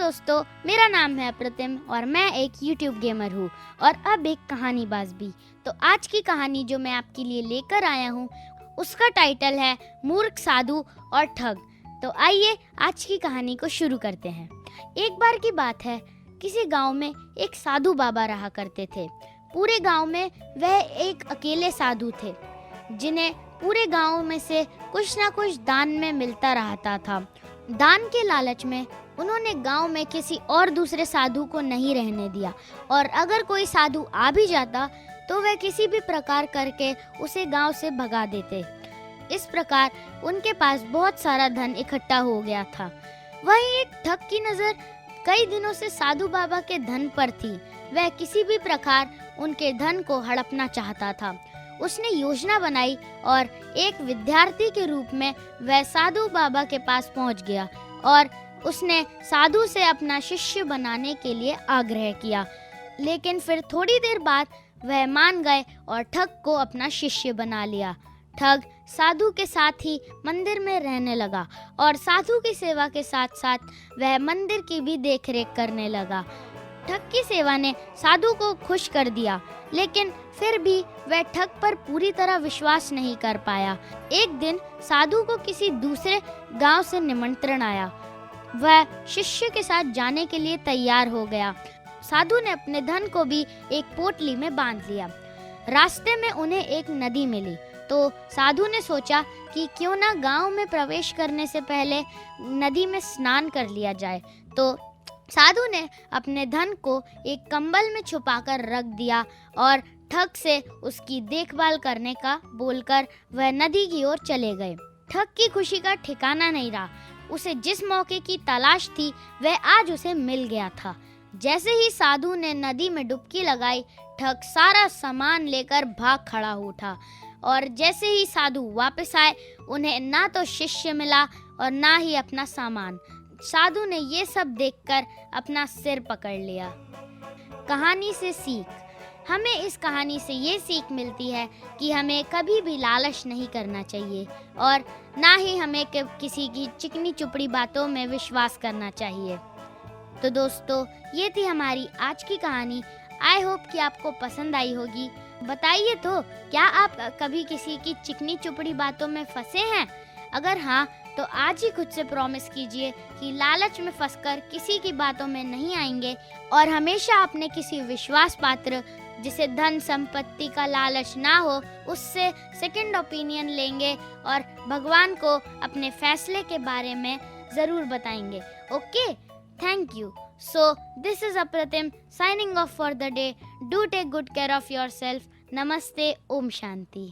दोस्तों, मेरा नाम है अप्रतिम और मैं एक YouTube गेमर हूँ और अब एक कहानीबाज भी। तो आज की कहानी जो मैं आपके लिए लेकर आया हूँ उसका टाइटल है मूर्ख साधु और ठग। तो आइए आज की कहानी को शुरू करते हैं। एक बार की बात है, किसी गांव में एक साधु बाबा रहा करते थे। पूरे गांव में वह एक अकेले साधु थे जिन्हें पूरे गांव में से कुछ ना कुछ दान में मिलता रहता था। दान के लालच में उन्होंने गांव में किसी और दूसरे साधु को नहीं रहने दिया और अगर कोई साधु आ भी जाता तो वह किसी भी प्रकार करके उसे गांव से भगा देते। इस प्रकार उनके पास बहुत सारा धन इकट्ठा हो गया था। वहीं एक ठग की नजर कई दिनों से साधु बाबा के धन पर थी। वह किसी भी प्रकार उनके धन को हड़पना चाहता था। उसने योजना बनाई और एक विद्यार्थी के रूप में वह साधु बाबा के पास पहुंच गया और उसने साधु से अपना शिष्य बनाने के लिए आग्रह किया। लेकिन फिर थोड़ी देर बाद वह मान गए और ठग को अपना शिष्य बना लिया। ठग साधु के साथ ही मंदिर में रहने लगा और साधु की सेवा के साथ साथ वह मंदिर की भी देखरेख करने लगा। ठग की सेवा ने साधु को खुश कर दिया, लेकिन फिर भी वह ठग पर पूरी तरह विश्वास नहीं कर पाया। एक दिन साधु को किसी दूसरे गांव से निमंत्रण आया। वह शिष्य के साथ जाने के लिए तैयार हो गया। साधु ने अपने धन को भी एक पोटली में बांध लिया। रास्ते में उन्हें एक नदी मिली तो साधु ने सोचा कि क्यों ना गांव में प्रवेश करने से पहले नदी में स्नान कर लिया जाए। तो साधु ने अपने धन को एक कंबल में छुपाकर रख दिया और ठग से उसकी देखभाल करने का बोलकर वह नदी की ओर चले गए। ठग की खुशी का ठिकाना नहीं रहा। उसे जिस मौके की तलाश थी वह आज उसे मिल गया था। जैसे ही साधु ने नदी में डुबकी लगाई, ठग सारा सामान लेकर भाग खड़ा उठा और जैसे ही साधु वापस आए, उन्हें ना तो शिष्य मिला और ना ही अपना सामान। साधु ने ये सब देखकर अपना सिर पकड़ लिया। कहानी से सीख। हमें इस कहानी से ये सीख मिलती है कि हमें कभी भी लालच नहीं करना चाहिए और ना ही हमें किसी की चिकनी चुपड़ी बातों में विश्वास करना चाहिए। तो दोस्तों, ये थी हमारी आज की कहानी। आई होप कि आपको पसंद आई होगी। बताइए तो, क्या आप कभी किसी की चिकनी चुपड़ी बातों में फंसे हैं? अगर हाँ, तो आज ही खुद से प्रॉमिस कीजिए कि लालच में फंसकर किसी की बातों में नहीं आएंगे और हमेशा अपने किसी विश्वास पात्र जिसे धन संपत्ति का लालच ना हो उससे सेकंड ओपिनियन लेंगे और भगवान को अपने फैसले के बारे में जरूर बताएंगे। Okay, thank you. So this is अप्रतिम signing off for the day. Do take good care of yourself. Namaste. Om Shanti.